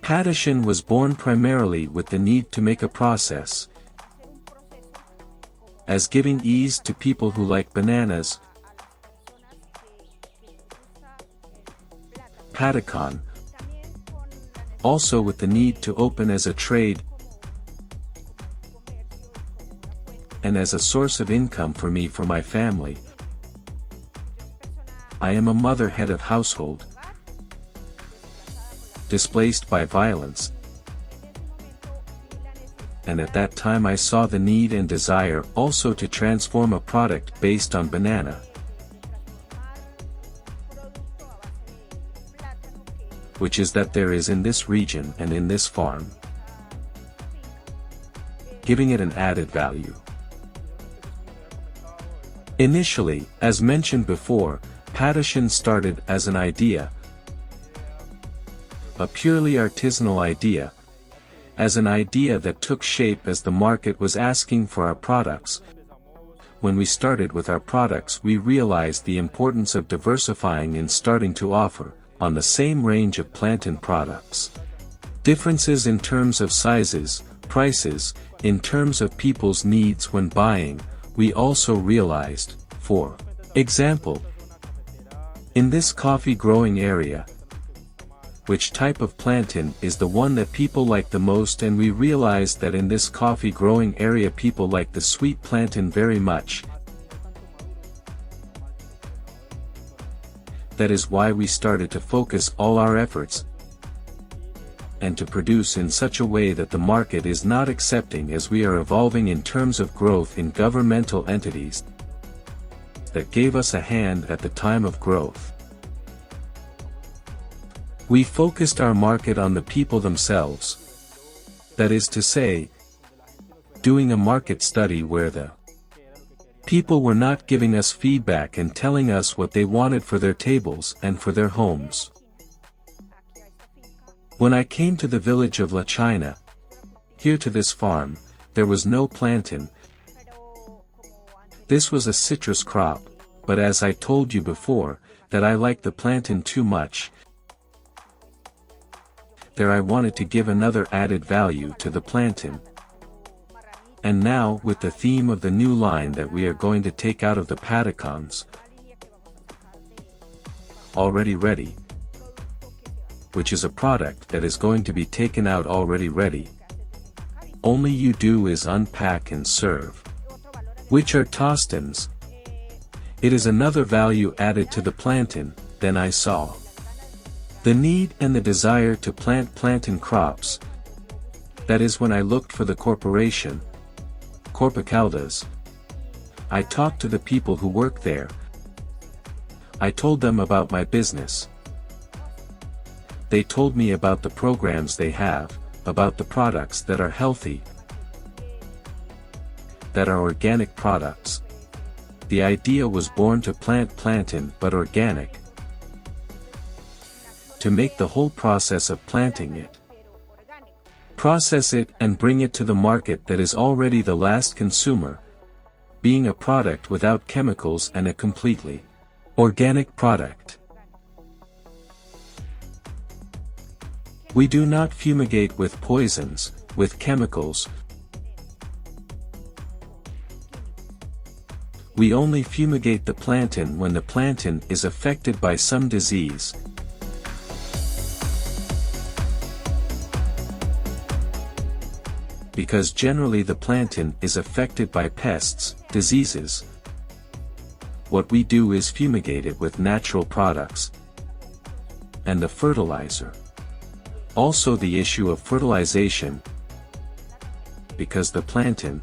Patachin was born primarily with the need to make a process, as giving ease to people who like bananas. Patacon, also with the need to open as a trade, and as a source of income for me for my family. I am a mother head of household, displaced by violence, and at that time I saw the need and desire also to transform a product based on banana, which is that there is in this region and in this farm, giving it an added value. Initially, as mentioned before, Patachin started as an idea, a purely artisanal idea, as an idea that took shape as the market was asking for our products. When we started with our products, we realized the importance of diversifying and starting to offer, on the same range of plantain products, differences in terms of sizes, prices, in terms of people's needs when buying. We also realized, for example, in this coffee growing area, which type of plantain is the one that people like the most, and we realized that in this coffee growing area people like the sweet plantain very much. That is why we started to focus all our efforts and to produce in such a way that the market is not accepting, as we are evolving in terms of growth in governmental entities that gave us a hand at the time of growth. We focused our market on the people themselves. That is to say, doing a market study where the people were not giving us feedback and telling us what they wanted for their tables and for their homes. When I came to the village of La China, here to this farm, there was no plantain. This was a citrus crop, but as I told you before, that I liked the plantain too much. There I wanted to give another added value to the plantain. And now, with the theme of the new line that we are going to take out of the patacones, already ready, which is a product that is going to be taken out already ready. Only you do is unpack and serve, which are tostines. It is another value added to the plantain. Then I saw the need and the desire to plant plantain crops. That is when I looked for the corporation, Corpacaldas. I talked to the people who work there. I told them about my business. They told me about the programs they have, about the products that are healthy, that are organic products. The idea was born to plant plantain but organic, to make the whole process of planting it, process it and bring it to the market that is already the last consumer, being a product without chemicals and a completely organic product. We do not fumigate with poisons, with chemicals. We only fumigate the plantain when the plantain is affected by some disease. Because generally the plantain is affected by pests, diseases. What we do is fumigate it with natural products and the fertilizer. Also the issue of fertilization, because the plantain,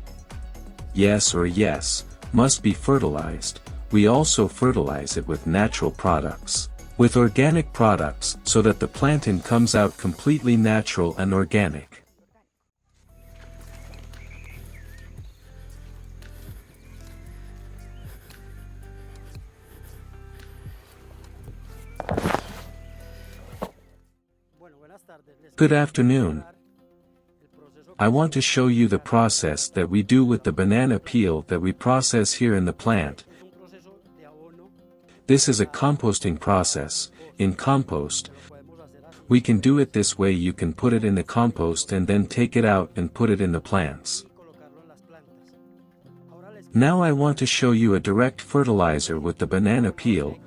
yes, must be fertilized. we also fertilize it with natural products, with organic products, so that the plantain comes out completely natural and organic. Good afternoon. I want to show you the process that we do with the banana peel that we process here in the plant. This is a composting process. In compost, we can do it this way. You can put it in the compost and then take it out and put it in the plants. Now I want to show you a direct fertilizer with the banana peel,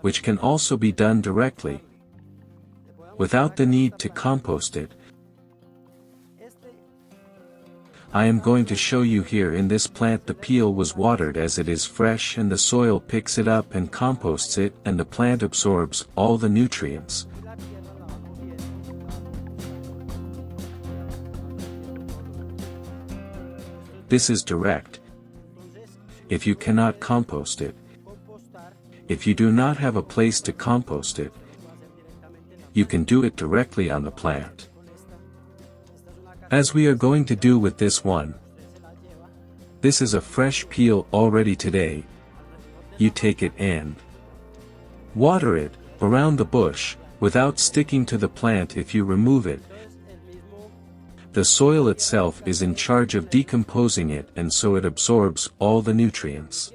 which can also be done directly, without the need to compost it. I am going to show you here in this plant. The peel was watered as it is fresh, and the soil picks it up and composts it, and the plant absorbs all the nutrients. This is direct. If you cannot compost it, if you do not have a place to compost it, you can do it directly on the plant, as we are going to do with this one. This is a fresh peel already today. You take it and water it around the bush, without sticking to the plant. If you remove it, the soil itself is in charge of decomposing it, and so it absorbs all the nutrients.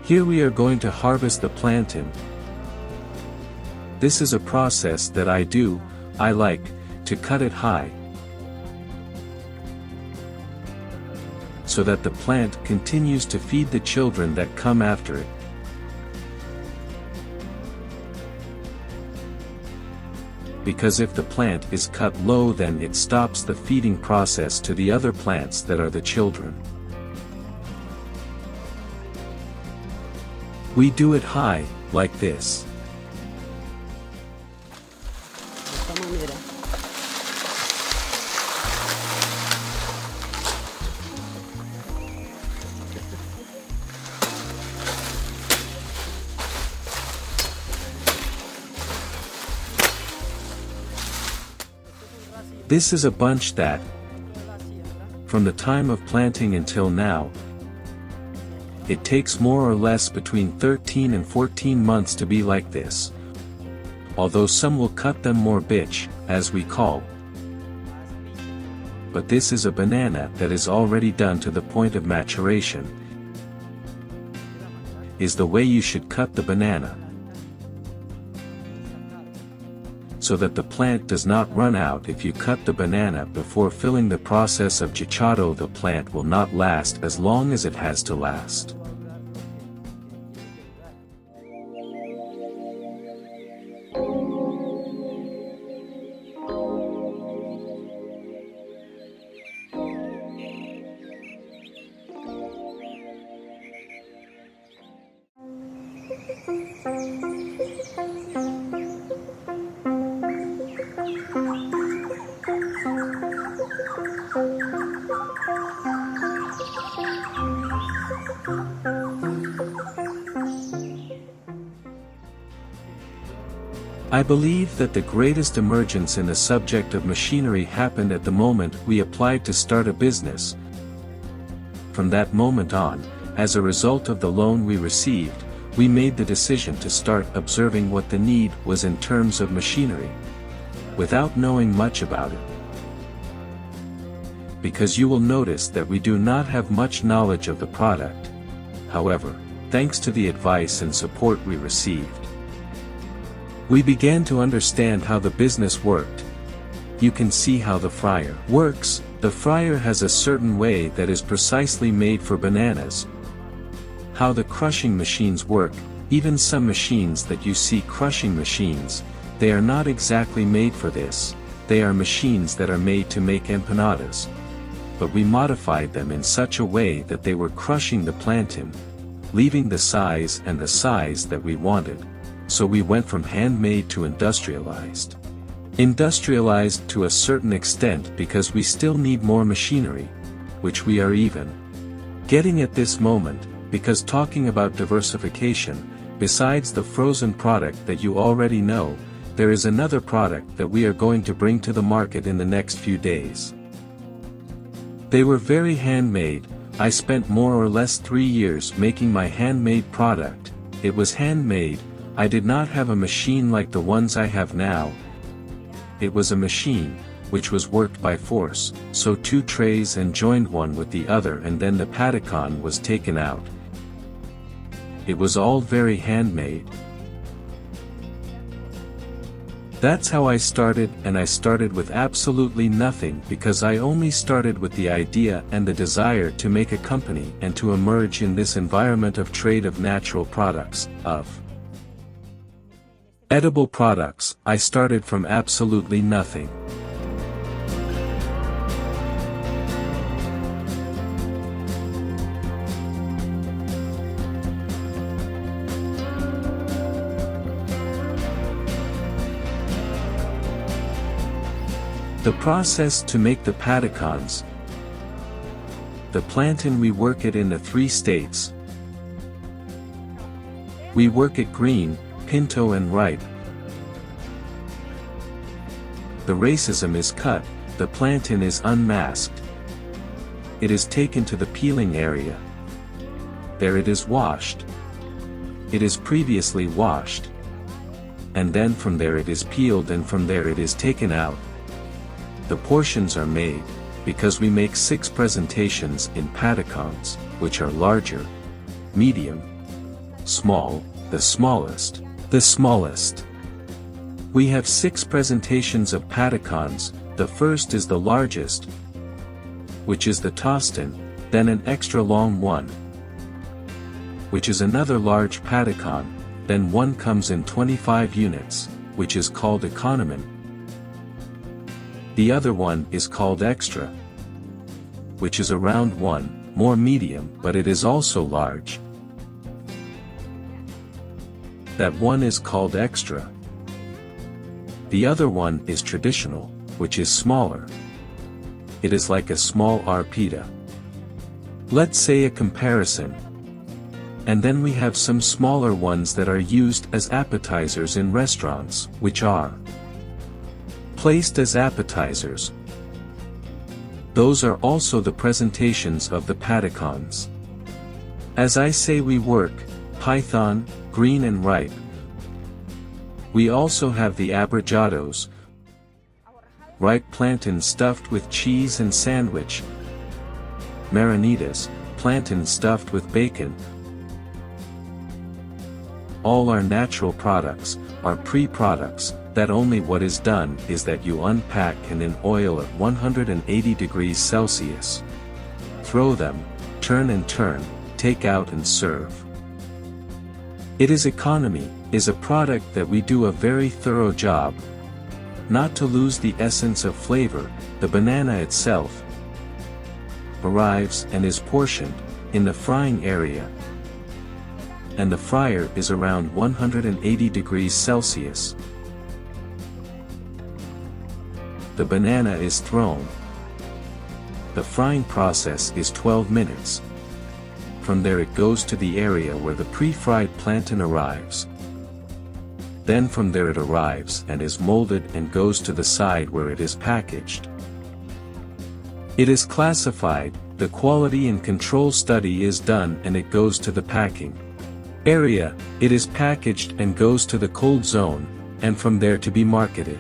Here we are going to harvest the plantain. This is a process that I do. I like to cut it high, so that the plant continues to feed the children that come after it. Because if the plant is cut low, then it stops the feeding process to the other plants that are the children. We do it high, like this. This is a bunch that, from the time of planting until now, it takes more or less between 13 and 14 months to be like this. Although some will cut them more bitch, as we call. But this is a banana that is already done to the point of maturation. Is the way you should cut the banana, so that the plant does not run out. If you cut the banana before filling the process of chichado, the plant will not last as long as it has to last. I believe that the greatest emergence in the subject of machinery happened at the moment we applied to start a business. From that moment on, as a result of the loan we received, we made the decision to start observing what the need was in terms of machinery, without knowing much about it. Because you will notice that we do not have much knowledge of the product. However, thanks to the advice and support we received, we began to understand how the business worked. You can see how the fryer works. The fryer has a certain way that is precisely made for bananas. How the crushing machines work, Even some machines that you see, crushing machines, they are not exactly made for this. They are machines that are made to make empanadas. But we modified them in such a way that they were crushing the plantain, leaving the size that we wanted. So we went from handmade to industrialized. Industrialized to a certain extent because we still need more machinery, which we are even getting at this moment, because talking about diversification, besides the frozen product that you already know, there is another product that we are going to bring to the market in the next few days. They were very handmade. I spent more or less 3 years making my handmade product. It was handmade. I did not have a machine like the ones I have now. It was a machine, which was worked by force, so 2 trays and joined one with the other, and then the patacon was taken out. It was all very handmade. That's how I started, and I started with absolutely nothing because I only started with the idea and the desire to make a company and to emerge in this environment of trade of natural products, of edible products. I started from absolutely nothing. The process to make the patacones. The plantain, we work it in the 3 states. We work it green, pinto and ripe. The racism is cut, the plantain is unmasked. It is taken to the peeling area. There it is washed. It is previously washed. And then from there it is peeled, and from there it is taken out. The portions are made, because we make 6 presentations in patacones, which are larger, medium, small, the smallest. We have 6 presentations of patacones. The first is the largest, which is the tostin, then an extra long one, which is another large patacon, then one comes in 25 units, which is called economy. The other one is called extra, which is around 1, more medium, but it is also large. That one is called extra. The other one is traditional, which is smaller. It is like a small arpita. Let's say a comparison. And then we have some smaller ones that are used as appetizers in restaurants, which are placed as appetizers. Those are also the presentations of the patacones. As I say, we work python, green and ripe. We also have the abrejados, ripe plantain stuffed with cheese and sandwich, marranitas, plantain stuffed with bacon. All are natural products, are pre-products, that only what is done is that you unpack and in oil at 180 degrees Celsius. Throw them, turn and turn, take out and serve. It is economy, is a product that we do a very thorough job. Not to lose the essence of flavor, the banana itself arrives and is portioned, in the frying area. And the fryer is around 180 degrees Celsius. The banana is thrown. The frying process is 12 minutes. From there it goes to the area where the pre-fried plantain arrives. Then from there it arrives and is molded and goes to the side where it is packaged. It is classified, the quality and control study is done, and it goes to the packing area. It is packaged and goes to the cold zone, and from there to be marketed.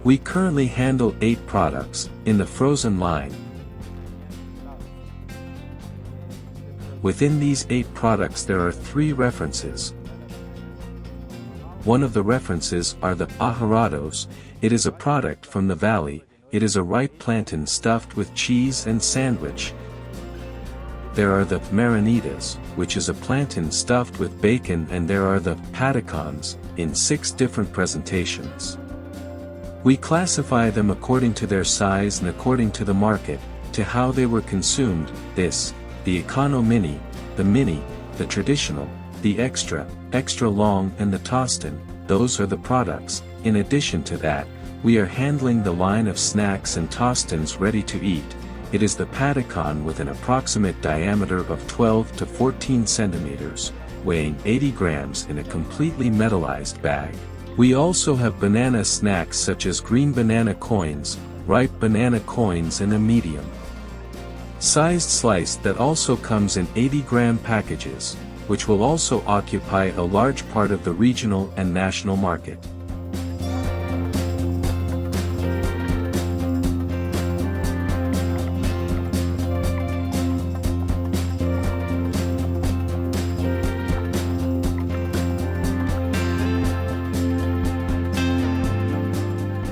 We currently handle 8 products in the frozen line. Within these 8 products there are 3 references. One of the references are the ajarados. It is a product from the valley. It is a ripe plantain stuffed with cheese and sandwich. There are the marranitas, which is a plantain stuffed with bacon, and there are the patacones, in 6 different presentations. We classify them according to their size and according to the market, to how they were consumed: this, the econo mini, the traditional, the extra, extra long, and the tostin. Those are the products. In addition to that, we are handling the line of snacks and tostins ready to eat. It is the patacon with an approximate diameter of 12 to 14 centimeters, weighing 80 grams in a completely metallized bag. We also have banana snacks such as green banana coins, ripe banana coins, and a medium sized slice that also comes in 80-gram packages, which will also occupy a large part of the regional and national market.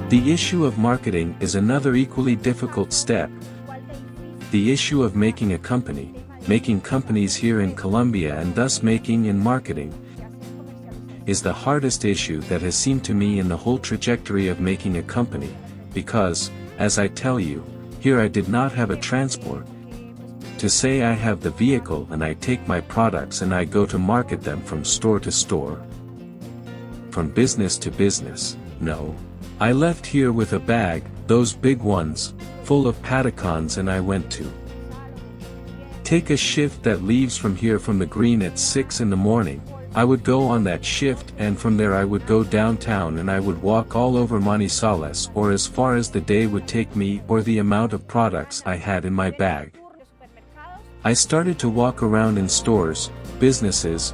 The issue of marketing is another equally difficult step. The issue of making a company, making companies here in Colombia, and thus making and marketing, is the hardest issue that has seemed to me in the whole trajectory of making a company, because, as I tell you, here I did not have a transport. To say I have the vehicle and I take my products and I go to market them from store to store, from business to business, no. I left here with a bag, those big ones, full of patacones, and I went to take a shift that leaves from here from the green at 6 in the morning. I would go on that shift, and from there I would go downtown and I would walk all over Manizales, or as far as the day would take me or the amount of products I had in my bag. I started to walk around in stores, business,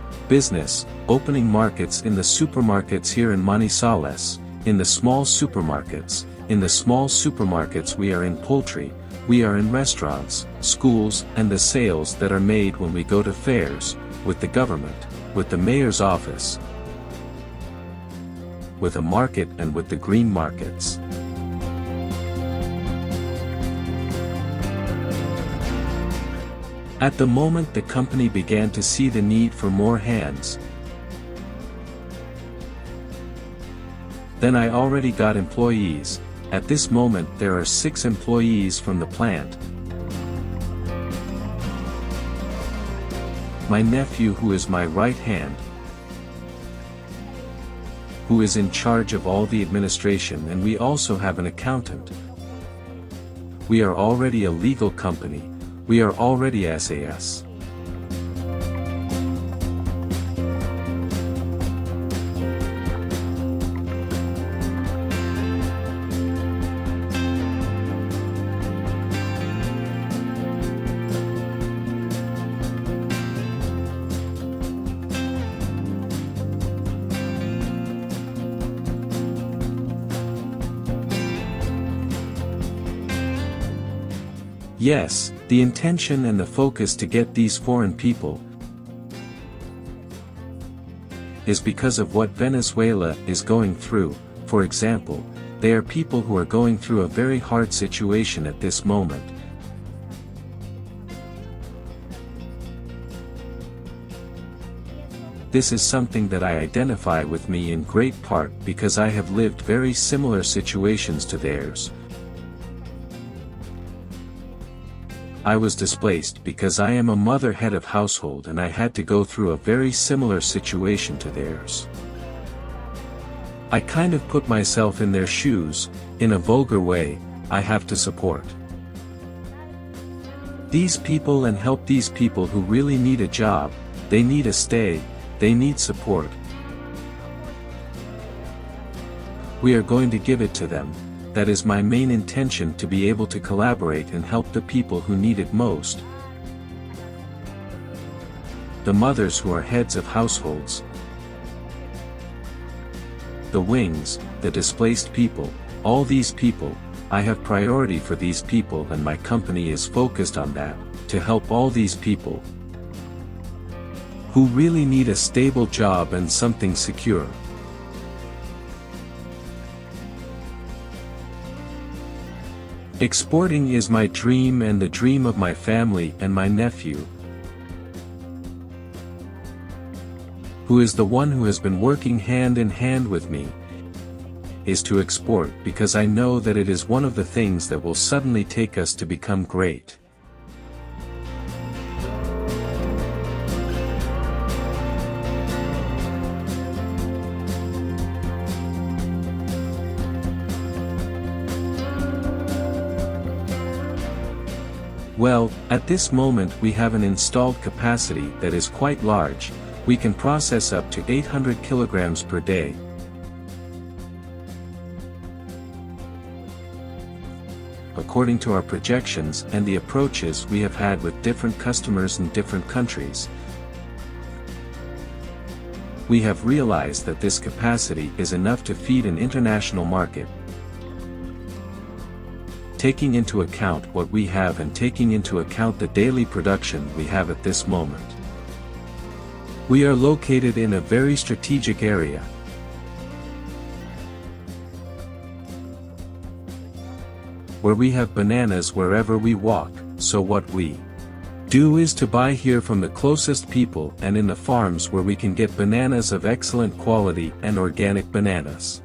opening markets in the supermarkets here in Manizales, in the small supermarkets. In the small supermarkets we are in poultry, we are in restaurants, schools, and the sales that are made when we go to fairs, with the government, with the mayor's office, with a market, and with the green markets. At the moment the company began to see the need for more hands, then I already got employees. At this moment there are 6 employees from the plant. My nephew, who is my right hand, who is in charge of all the administration, and we also have an accountant. We are already a legal company, we are already SAS. Yes, the intention and the focus to get these foreign people is because of what Venezuela is going through. For example, they are people who are going through a very hard situation at this moment. This is something that I identify with me in great part because I have lived very similar situations to theirs. I was displaced because I am a mother head of household and I had to go through a very similar situation to theirs. I kind of put myself in their shoes. In a vulgar way, I have to support these people and help these people who really need a job, they need a stay, they need support. We are going to give it to them. That is my main intention, to be able to collaborate and help the people who need it most. The mothers who are heads of households. The wings, the displaced people, all these people, I have priority for these people, and my company is focused on that, to help all these people who really need a stable job and something secure. Exporting is my dream and the dream of my family, and my nephew, who is the one who has been working hand in hand with me, is to export, because I know that it is one of the things that will suddenly take us to become great. Well, at this moment we have an installed capacity that is quite large. We can process up to 800 kilograms per day. According to our projections and the approaches we have had with different customers in different countries, we have realized that this capacity is enough to feed an international market. Taking into account what we have and taking into account the daily production we have at this moment. We are located in a very strategic area, where we have bananas wherever we walk, so what we do is to buy here from the closest people and in the farms where we can get bananas of excellent quality and organic bananas.